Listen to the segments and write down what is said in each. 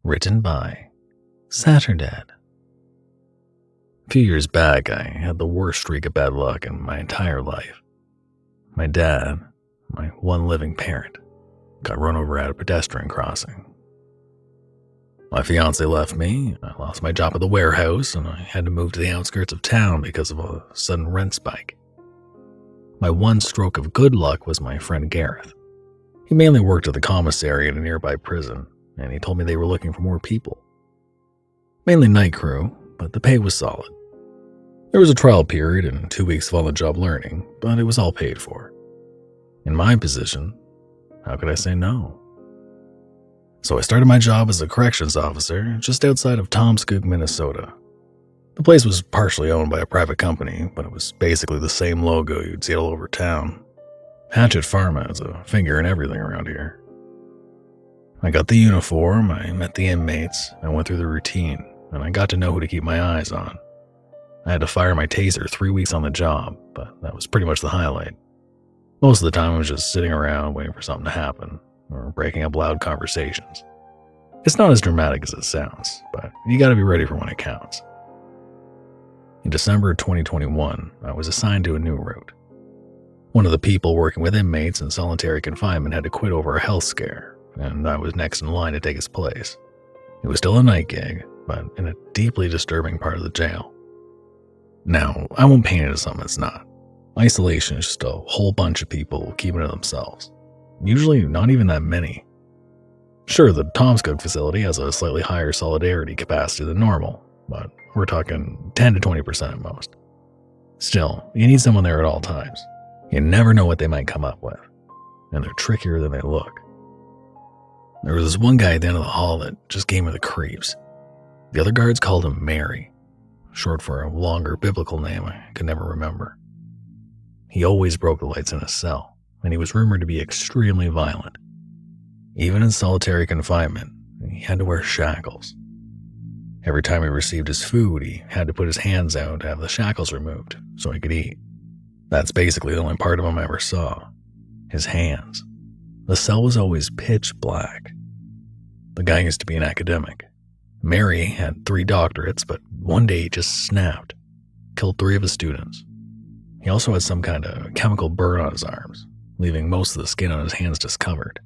Written by Saturdead. A few years back, I had the worst streak of bad luck in my entire life. My dad, my one living parent, got run over at a pedestrian crossing. My fiance left me, I lost my job at the warehouse, and I had to move to the outskirts of town because of a sudden rent spike. My one stroke of good luck was my friend Gareth. He mainly worked at the commissary at a nearby prison, and he told me they were looking for more people. Mainly night crew, but the pay was solid. There was a trial period and 2 weeks of on-the-job learning, but it was all paid for. In my position, how could I say no? So I started my job as a corrections officer just outside of Tomskook, Minnesota. The place was partially owned by a private company, but it was basically the same logo you'd see all over town. Hatchet Pharma has a finger in everything around here. I got the uniform, I met the inmates, I went through the routine, and I got to know who to keep my eyes on. I had to fire my taser 3 weeks on the job, but that was pretty much the highlight. Most of the time I was just sitting around waiting for something to happen, or breaking up loud conversations. It's not as dramatic as it sounds, but you gotta be ready for when it counts. In December 2021, I was assigned to a new route. One of the people working with inmates in solitary confinement had to quit over a health scare, and I was next in line to take his place. It was still a night gig, but in a deeply disturbing part of the jail. Now, I won't paint it as something it's not. Isolation is just a whole bunch of people keeping to themselves. Usually not even that many. Sure, the Tomskook facility has a slightly higher solidarity capacity than normal, but we're talking 10 to 20% at most. Still, you need someone there at all times. You never know what they might come up with, and they're trickier than they look. There was this one guy at the end of the hall that just gave me the creeps. The other guards called him Mary, short for a longer biblical name I could never remember. He always broke the lights in his cell, and he was rumored to be extremely violent. Even in solitary confinement, he had to wear shackles. Every time he received his food, he had to put his hands out to have the shackles removed so he could eat. That's basically the only part of him I ever saw. His hands. The cell was always pitch black. The guy used to be an academic. Mary had 3 doctorates, but one day he just snapped, killed 3 of his students. He also had some kind of chemical burn on his arms, leaving most of the skin on his hands discovered.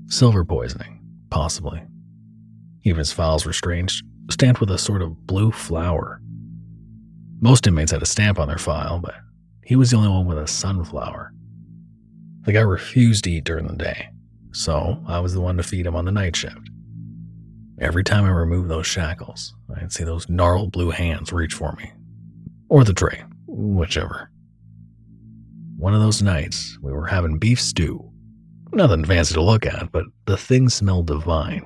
Silver poisoning, possibly. Even his files were strange, stamped with a sort of blue flower. Most inmates had a stamp on their file, but he was the only one with a sunflower. The guy refused to eat during the day, so I was the one to feed him on the night shift. Every time I removed those shackles, I'd see those gnarled blue hands reach for me. Or the tray, whichever. One of those nights, we were having beef stew. Nothing fancy to look at, but the thing smelled divine.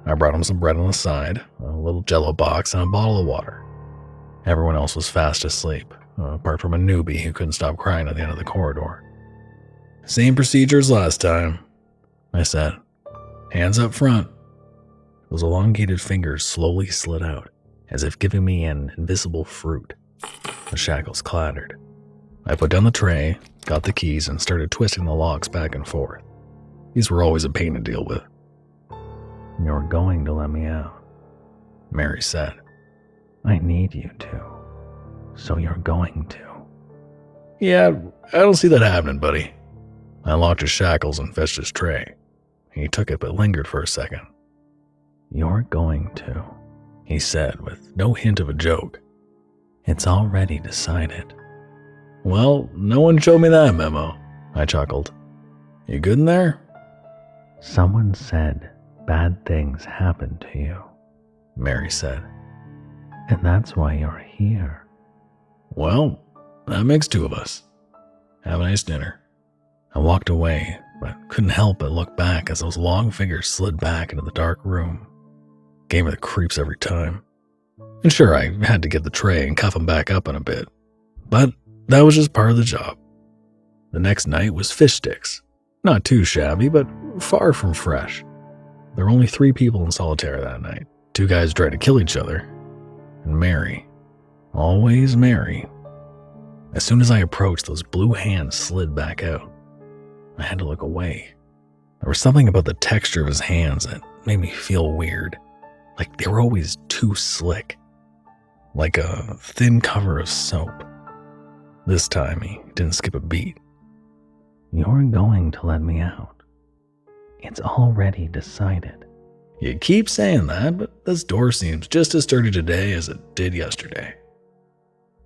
I brought him some bread on the side, a little Jell-O box, and a bottle of water. Everyone else was fast asleep, apart from a newbie who couldn't stop crying at the end of the corridor. "Same procedure as last time," I said. "Hands up front." Those elongated fingers slowly slid out, as if giving me an invisible fruit. The shackles clattered. I put down the tray, got the keys, and started twisting the locks back and forth. These were always a pain to deal with. "You're going to let me out," Mary said. "I need you to, so you're going to." "Yeah, I don't see that happening, buddy." I locked his shackles and fetched his tray. He took it but lingered for a second. "You're going to," he said with no hint of a joke. "It's already decided." "Well, no one showed me that memo," I chuckled. "You good in there?" "Someone said bad things happened to you," Mary said. "And that's why you're here." "Well, that makes 2 of us. Have a nice dinner." I walked away, but couldn't help but look back as those long fingers slid back into the dark room. Gave me the creeps every time. And sure, I had to get the tray and cuff him back up in a bit, but that was just part of the job. The next night was fish sticks. Not too shabby, but far from fresh. There were only 3 people in solitary that night. 2 guys tried to kill each other. And Mary. Always Mary. As soon as I approached, those blue hands slid back out. I had to look away. There was something about the texture of his hands that made me feel weird. Like they were always too slick. Like a thin cover of soap. This time he didn't skip a beat. You're going to let me out. It's already decided. You keep saying that, but this door seems just as sturdy today as it did yesterday.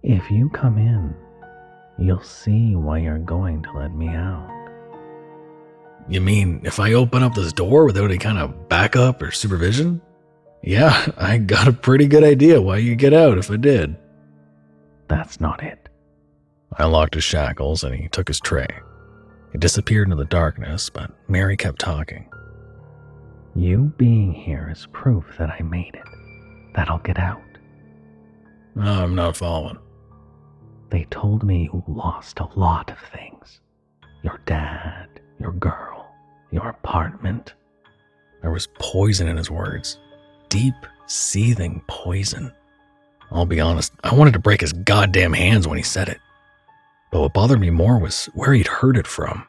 If you come in, you'll see why you're going to let me out. You mean if I open up this door without any kind of backup or supervision? Yeah, I got a pretty good idea why you get out if I did. That's not it. I unlocked his shackles and he took his tray. He disappeared into the darkness, but Mary kept talking. You being here is proof that I made it, that I'll get out. I'm not following. They told me you lost a lot of things. Your dad, your girl, your apartment. There was poison in his words. Deep, seething poison. I'll be honest, I wanted to break his goddamn hands when he said it. But what bothered me more was where he'd heard it from.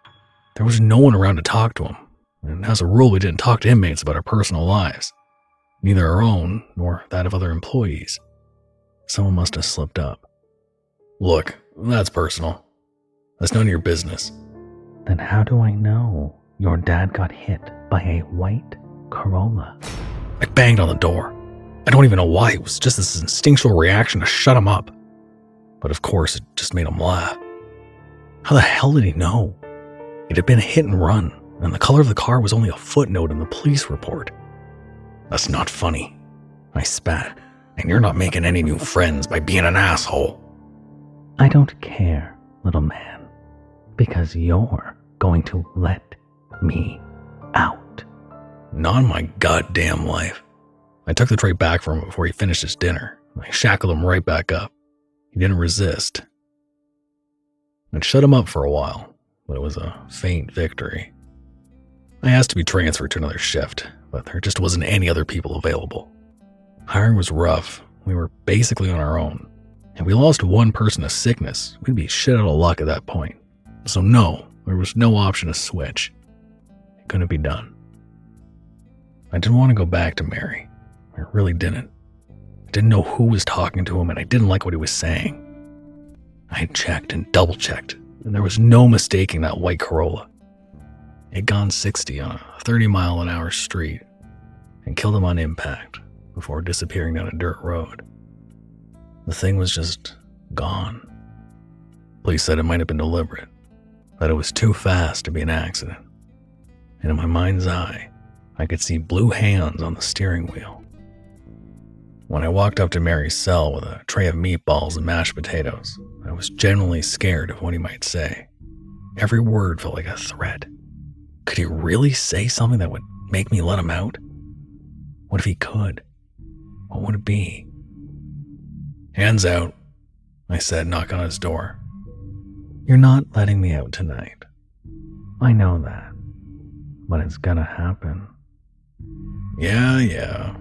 There was no one around to talk to him. And as a rule, we didn't talk to inmates about our personal lives. Neither our own, nor that of other employees. Someone must have slipped up. Look, that's personal. That's none of your business. Then how do I know your dad got hit by a white Corolla? I banged on the door. I don't even know why. It was just this instinctual reaction to shut him up. But of course, it just made him laugh. How the hell did he know? It had been a hit and run, and the color of the car was only a footnote in the police report. That's not funny. I spat. And you're not making any new friends by being an asshole. I don't care, little man, because you're going to let me out. Not in my goddamn life. I took the tray back from him before he finished his dinner. I shackled him right back up. He didn't resist. I'd shut him up for a while, but it was a faint victory. I asked to be transferred to another shift, but there just wasn't any other people available. Hiring was rough. We were basically on our own. And we lost one person to sickness. We'd be shit out of luck at that point. So no, there was no option to switch. It couldn't be done. I didn't want to go back to Mary. I really didn't. I didn't know who was talking to him, and I didn't like what he was saying. I had checked and double-checked, and there was no mistaking that white Corolla. It had gone 60 on a 30-mile-an-hour street and killed him on impact before disappearing down a dirt road. The thing was just gone. Police said it might have been deliberate, that it was too fast to be an accident. And in my mind's eye, I could see blue hands on the steering wheel. When I walked up to Mary's cell with a tray of meatballs and mashed potatoes, I was genuinely scared of what he might say. Every word felt like a threat. Could he really say something that would make me let him out? What if he could? What would it be? Hands out, I said, knocking on his door. You're not letting me out tonight. I know that, but it's gonna happen. Yeah,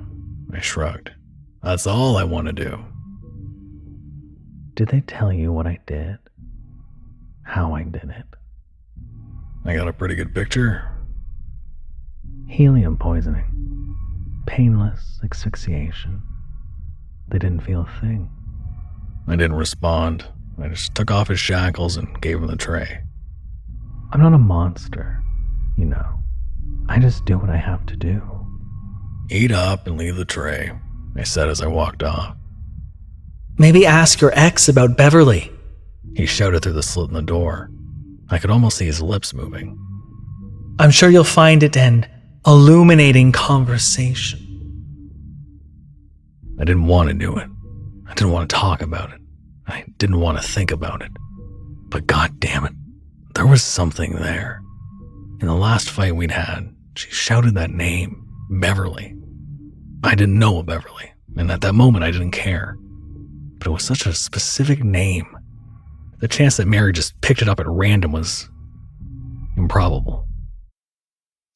I shrugged. That's all I want to do. Did they tell you what I did? How I did it? I got a pretty good picture. Helium poisoning. Painless asphyxiation. They didn't feel a thing. I didn't respond. I just took off his shackles and gave him the tray. I'm not a monster, you know. I just do what I have to do. Eat up and leave the tray, I said as I walked off. Maybe ask your ex about Beverly, he shouted through the slit in the door. I could almost see his lips moving. I'm sure you'll find it an illuminating conversation. I didn't want to do it. I didn't want to talk about it. I didn't want to think about it. But god damn it, there was something there. In the last fight we'd had, she shouted that name, Beverly. I didn't know a Beverly, and at that moment I didn't care. But it was such a specific name. The chance that Mary just picked it up at random was improbable.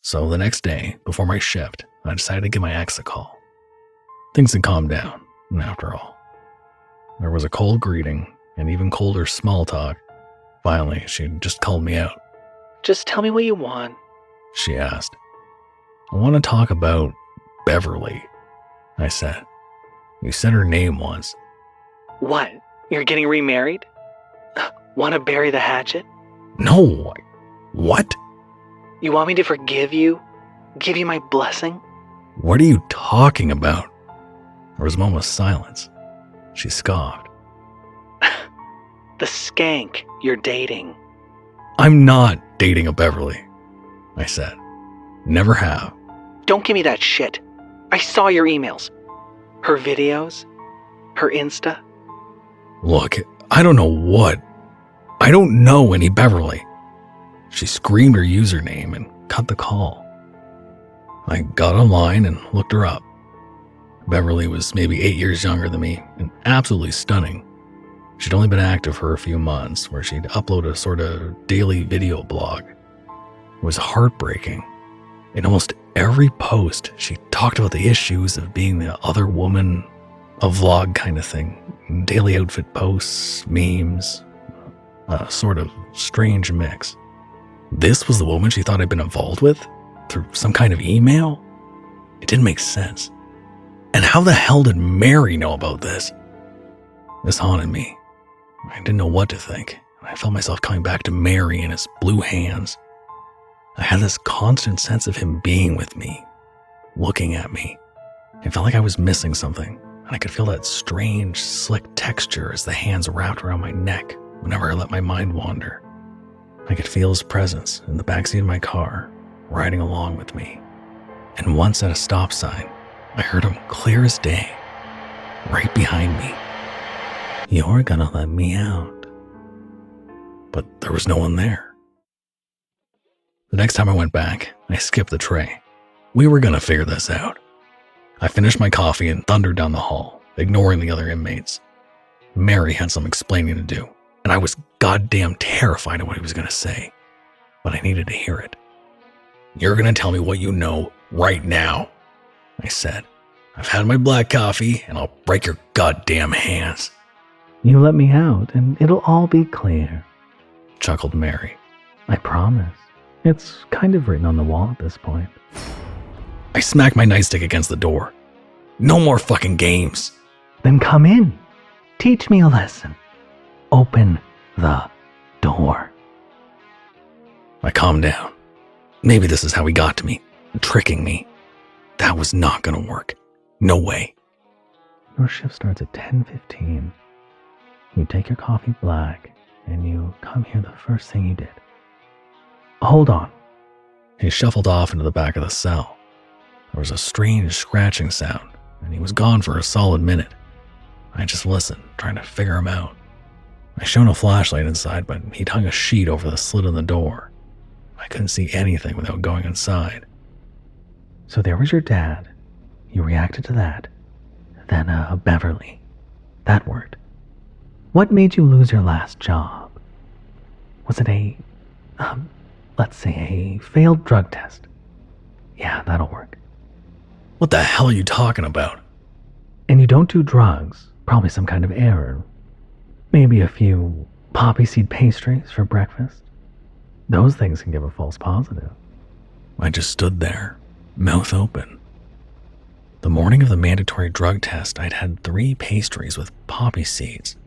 So the next day, before my shift, I decided to give my ex a call. Things had calmed down, after all. There was a cold greeting, and even colder small talk. Finally, she just called me out. Just tell me what you want, she asked. I want to talk about Beverly. I said. You said her name once. What? You're getting remarried? Want to bury the hatchet? No. What? You want me to forgive you? Give you my blessing? What are you talking about? There was a moment of silence. She scoffed. The skank you're dating. I'm not dating a Beverly, I said. Never have. Don't give me that shit. I saw your emails. Her videos. Her Insta. Look, I don't know any Beverly. She screamed her username and cut the call. I got online and looked her up. Beverly was maybe 8 years younger than me and absolutely stunning. She'd only been active for a few months, where she'd upload a sort of daily video blog. It was heartbreaking. In almost every post, she talked about the issues of being the other woman, a vlog kind of thing, daily outfit posts, memes, a sort of strange mix. This was the woman she thought I'd been involved with? Through some kind of email? It didn't make sense. And how the hell did Mary know about this? This haunted me. I didn't know what to think. I felt myself coming back to Mary and his blue hands. I had this constant sense of him being with me, looking at me. It felt like I was missing something, and I could feel that strange, slick texture as the hands wrapped around my neck whenever I let my mind wander. I could feel his presence in the backseat of my car, riding along with me. And once at a stop sign, I heard him clear as day, right behind me. You're gonna let me out. But there was no one there. The next time I went back, I skipped the tray. We were gonna figure this out. I finished my coffee and thundered down the hall, ignoring the other inmates. Mary had some explaining to do, and I was goddamn terrified of what he was gonna say. But I needed to hear it. You're gonna tell me what you know right now, I said. I've had my black coffee, and I'll break your goddamn hands. You let me out, and it'll all be clear, chuckled Mary. I promise. It's kind of written on the wall at this point. I smacked my nightstick against the door. No more fucking games. Then come in. Teach me a lesson. Open the door. I calmed down. Maybe this is how he got to me, tricking me. That was not gonna work. No way. Your shift starts at 10:15. You take your coffee black, and you come here the first thing you did. Hold on. He shuffled off into the back of the cell. There was a strange scratching sound, and he was gone for a solid minute. I just listened, trying to figure him out. I shone a flashlight inside, but he'd hung a sheet over the slit in the door. I couldn't see anything without going inside. So there was your dad. You reacted to that. Then Beverly. That word. What made you lose your last job? Was it let's say a failed drug test? Yeah, that'll work. What the hell are you talking about? And you don't do drugs, probably some kind of error. Maybe a few poppy seed pastries for breakfast. Those things can give a false positive. I just stood there, mouth open. The morning of the mandatory drug test, I'd had 3 pastries with poppy seeds.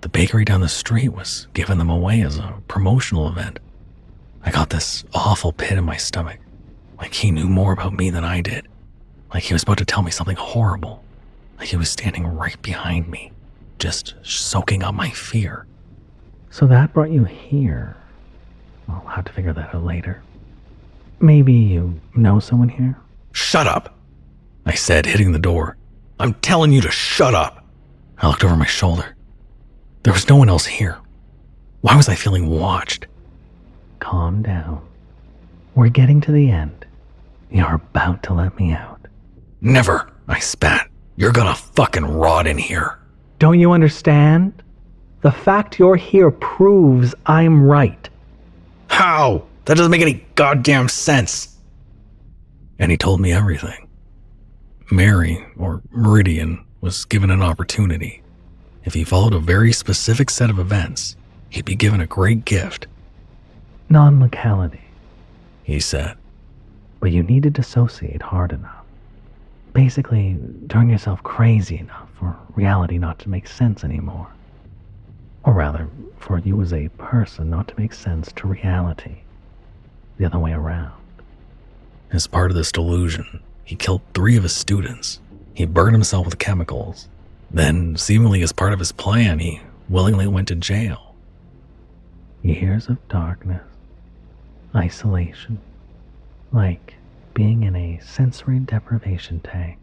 The bakery down the street was giving them away as a promotional event. I got this awful pit in my stomach, like he knew more about me than I did, like he was about to tell me something horrible, like he was standing right behind me, just soaking up my fear. So that brought you here. I'll have to figure that out later. Maybe you know someone here? Shut up, I said, hitting the door. I'm telling you to shut up. I looked over my shoulder. There was no one else here. Why was I feeling watched? Calm down. We're getting to the end. You're about to let me out. Never, I spat. You're gonna fucking rot in here. Don't you understand? The fact you're here proves I'm right. How? That doesn't make any goddamn sense. And he told me everything. Mary, or Meridian, was given an opportunity. If he followed a very specific set of events, he'd be given a great gift. Non-locality, he said. But you need to dissociate hard enough. Basically, turn yourself crazy enough for reality not to make sense anymore. Or rather, for you as a person not to make sense to reality. The other way around. As part of this delusion, he killed 3 of his students. He burned himself with chemicals. Then, seemingly as part of his plan, he willingly went to jail. Years of darkness, isolation, like being in a sensory deprivation tank.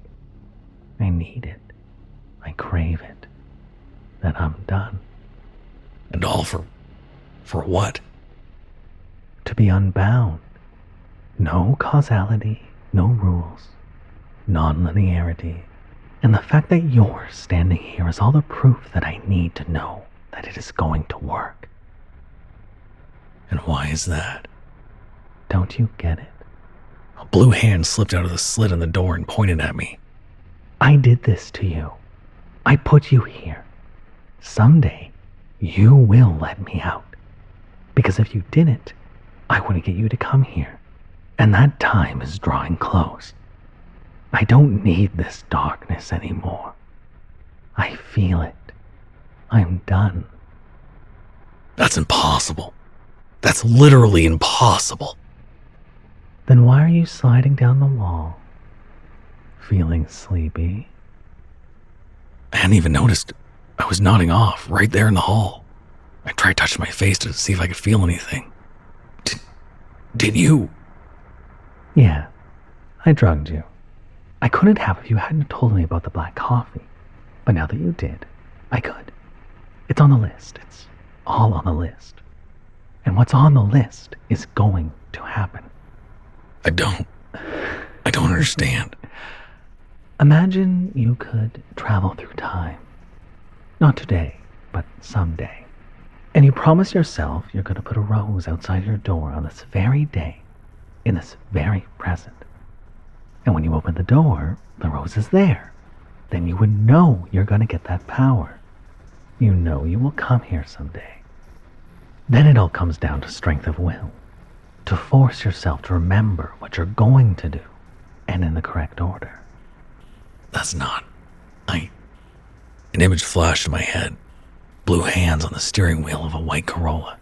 I need it. I crave it. Then I'm done. And all for what? To be unbound. No causality, no rules, non-linearity. And the fact that you're standing here is all the proof that I need to know that it is going to work. And why is that? Don't you get it? A blue hand slipped out of the slit in the door and pointed at me. I did this to you. I put you here. Someday, you will let me out. Because if you didn't, I wouldn't get you to come here. And that time is drawing close. I don't need this darkness anymore. I feel it. I'm done. That's impossible. That's literally impossible. Then why are you sliding down the wall? Feeling sleepy? I hadn't even noticed. I was nodding off right there in the hall. I tried touching my face to see if I could feel anything. Did you? Yeah, I drugged you. I couldn't have if you hadn't told me about the black coffee. But now that you did, I could. It's on the list. It's all on the list. And what's on the list is going to happen. I don't understand. Imagine you could travel through time. Not today, but someday. And you promise yourself you're going to put a rose outside your door on this very day, in this very present. And when you open the door, the rose is there. Then you would know you're going to get that power. You know you will come here someday. Then it all comes down to strength of will. To force yourself to remember what you're going to do, and in the correct order. That's not... An image flashed in my head. Blue hands on the steering wheel of a white Corolla.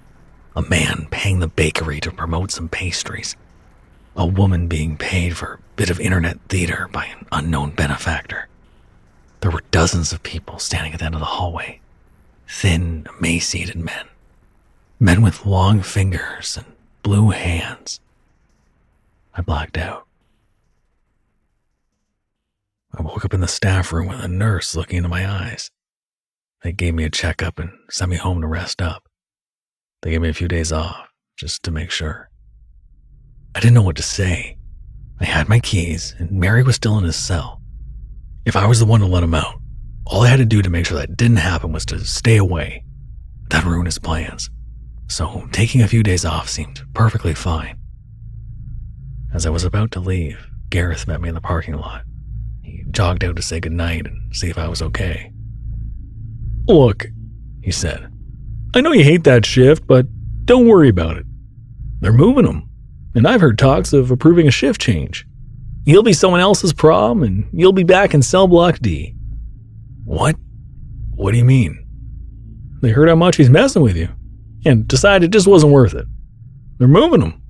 A man paying the bakery to promote some pastries. A woman being paid for a bit of internet theater by an unknown benefactor. There were dozens of people standing at the end of the hallway. Thin, emaciated men. Men with long fingers and blue hands. I blacked out. I woke up in the staff room with a nurse looking into my eyes. They gave me a checkup and sent me home to rest up. They gave me a few days off, just to make sure. I didn't know what to say. I had my keys, and Mary was still in his cell. If I was the one to let him out, all I had to do to make sure that didn't happen was to stay away. That'd ruin his plans. So taking a few days off seemed perfectly fine. As I was about to leave, Gareth met me in the parking lot. He jogged out to say goodnight and see if I was okay. "Look," he said, "I know you hate that shift, but don't worry about it. They're moving him, and I've heard talks of approving a shift change. He'll be someone else's prom, and you'll be back in cell block D." "What? What do you mean?" "They heard how much he's messing with you, and decided it just wasn't worth it. They're moving him.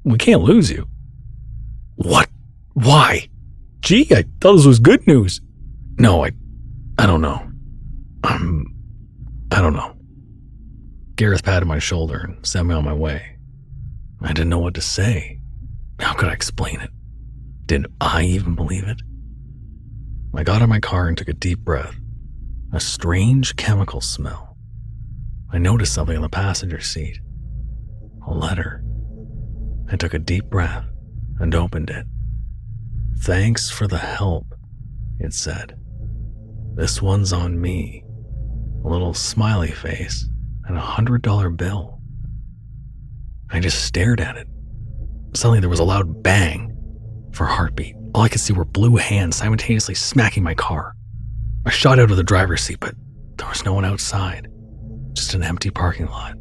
We can't lose you." "What? Why?" "Gee, I thought this was good news." "No, I don't know. I don't know." Gareth patted my shoulder and sent me on my way. I didn't know what to say. How could I explain it? Did I even believe it? I got out of my car and took a deep breath. A strange chemical smell. I noticed something on the passenger seat. A letter. I took a deep breath and opened it. "Thanks for the help," it said. "This one's on me." A little smiley face and $100 bill. I just stared at it. Suddenly there was a loud bang. For a heartbeat, all I could see were blue hands simultaneously smacking my car. I shot out of the driver's seat, but there was no one outside. Just an empty parking lot.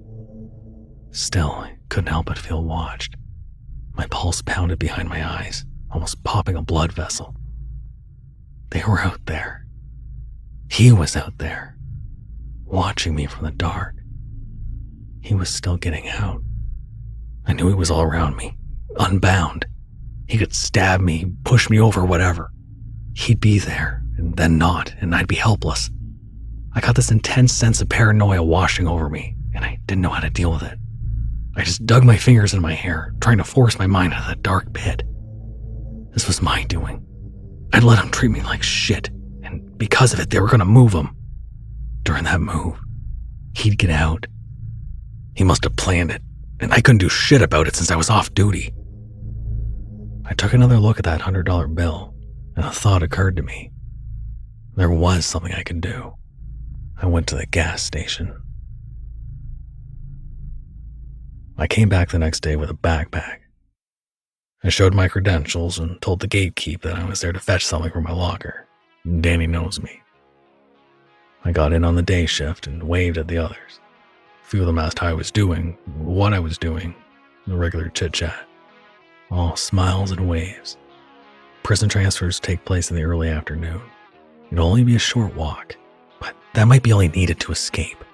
Still, I couldn't help but feel watched. My pulse pounded behind my eyes, almost popping a blood vessel. They were out there. He was out there, watching me from the dark. He was still getting out. I knew he was all around me, unbound. He could stab me, push me over, whatever. He'd be there, and then not, and I'd be helpless. I got this intense sense of paranoia washing over me, and I didn't know how to deal with it. I just dug my fingers in my hair, trying to force my mind out of that dark pit. This was my doing. I'd let him treat me like shit, and because of it, they were going to move him. During that move, he'd get out. He must have planned it, and I couldn't do shit about it since I was off duty. I took another look at that $100 bill, and a thought occurred to me. There was something I could do. I went to the gas station. I came back the next day with a backpack. I showed my credentials and told the gatekeep that I was there to fetch something from my locker. Danny knows me. I got in on the day shift and waved at the others. A few of them asked how I was doing, what I was doing, the regular chit-chat. All smiles and waves. Prison transfers take place in the early afternoon. It'll only be a short walk, but that might be all he needed to escape.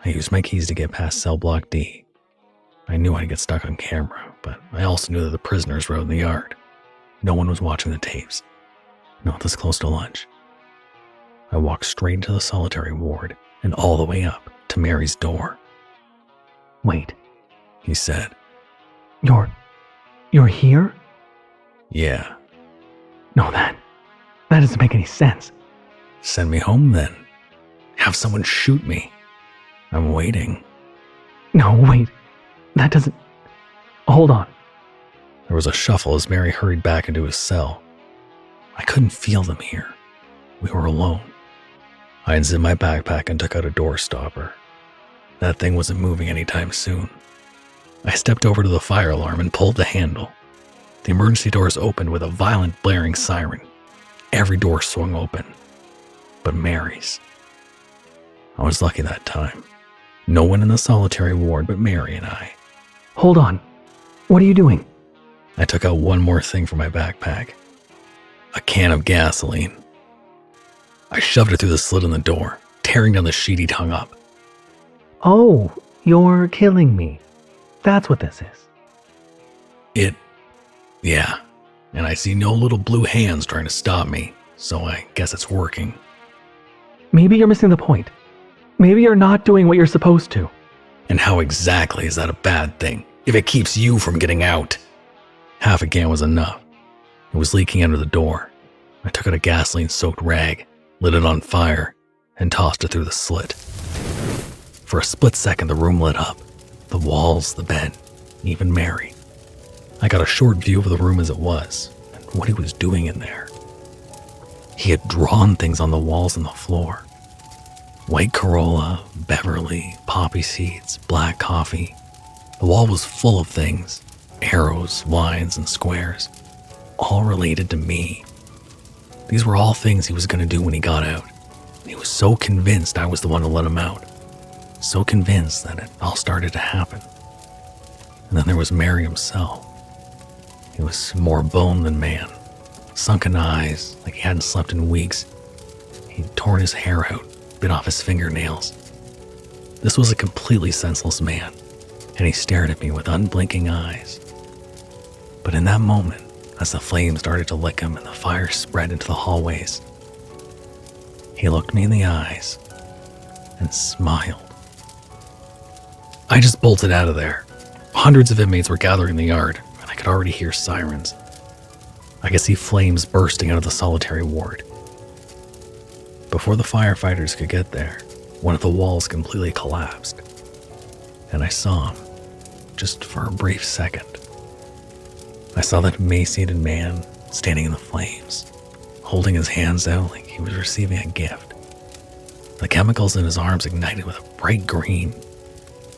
I used my keys to get past cell block D. I knew I'd get stuck on camera, but I also knew that the prisoners rode in the yard. No one was watching the tapes. Not this close to lunch. I walked straight into the solitary ward and all the way up to Mary's door. Wait, He said, You're here? "Yeah, No, that doesn't make any sense. send me home then. Have someone shoot me. I'm waiting." No, wait. That doesn't... Hold on. There was a shuffle as Mary hurried back into his cell. I couldn't feel them here. We were alone. I unzipped my backpack and took out a door stopper. That thing wasn't moving anytime soon. I stepped over to the fire alarm and pulled the handle. The emergency doors opened with a violent blaring siren. Every door swung open, but Mary's. I was lucky that time. No one in the solitary ward but Mary and I. Hold on. What are you doing? I took out one more thing from my backpack. A can of gasoline. I shoved it through the slit in the door, tearing down the sheet he'd hung up. Oh, you're killing me. That's what this is. Yeah. And I see no little blue hands trying to stop me, so I guess it's working. Maybe you're missing the point. Maybe you're not doing what you're supposed to. And how exactly is that a bad thing, if it keeps you from getting out? Half a can was enough. It was leaking under the door. I took out a gasoline-soaked rag, lit it on fire, and tossed it through the slit. For a split second, the room lit up. The walls, the bed, even Mary. I got a short view of the room as it was, and what he was doing in there. He had drawn things on the walls and the floor. White Corolla, Beverly, poppy seeds, black coffee. The wall was full of things, arrows, lines, and squares, all related to me. These were all things he was going to do when he got out. And he was so convinced I was the one to let him out. So convinced that it all started to happen. And then there was Mary himself. He was more bone than man, sunken eyes like he hadn't slept in weeks. He'd torn his hair out, bit off his fingernails. This was a completely senseless man, and he stared at me with unblinking eyes. But in that moment, as the flames started to lick him and the fire spread into the hallways, he looked me in the eyes and smiled. I just bolted out of there. Hundreds of inmates were gathering in the yard, and I could already hear sirens. I could see flames bursting out of the solitary ward. Before the firefighters could get there, one of the walls completely collapsed, and I saw him, just for a brief second. I saw that emaciated man standing in the flames, holding his hands out like he was receiving a gift. The chemicals in his arms ignited with a bright green.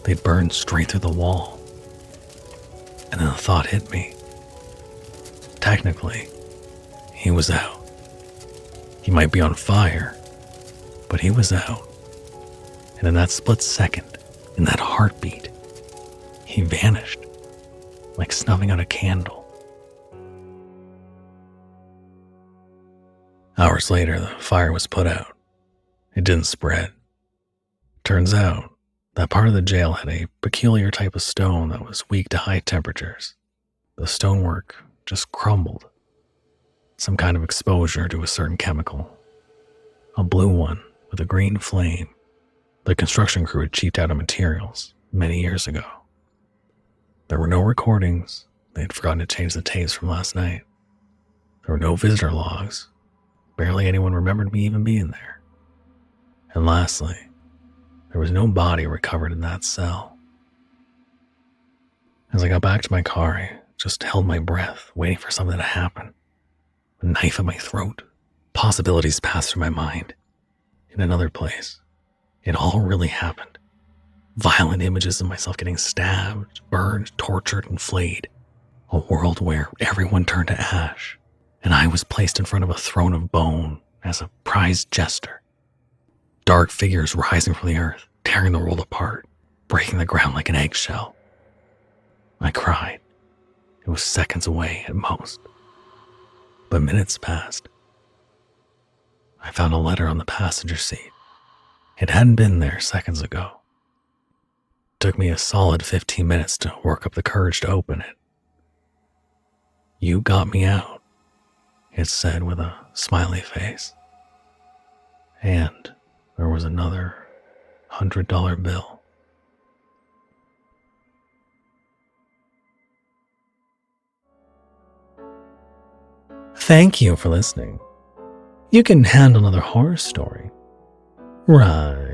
They burned straight through the wall. And then the thought hit me. Technically, he was out. He might be on fire, but he was out. And in that split second, in that heartbeat, he vanished, like snuffing out a candle. Hours later, the fire was put out. It didn't spread. Turns out, that part of the jail had a peculiar type of stone that was weak to high temperatures. The stonework just crumbled. Some kind of exposure to a certain chemical. A blue one with a green flame. The construction crew had cheaped out of materials many years ago. There were no recordings. They had forgotten to change the tapes from last night. There were no visitor logs. Barely anyone remembered me even being there. And lastly, there was no body recovered in that cell. As I got back to my car, I just held my breath, waiting for something to happen. A knife at my throat. Possibilities passed through my mind. In another place, it all really happened. Violent images of myself getting stabbed, burned, tortured, and flayed. A world where everyone turned to ash, and I was placed in front of a throne of bone as a prized jester. Dark figures rising from the earth, tearing the world apart, breaking the ground like an eggshell. I cried. It was seconds away at most. But minutes passed. I found a letter on the passenger seat. It hadn't been there seconds ago. It took me a solid 15 minutes to work up the courage to open it. "You got me out," it said with a smiley face. And there was another $100 bill. Thank you for listening. You can handle another horror story right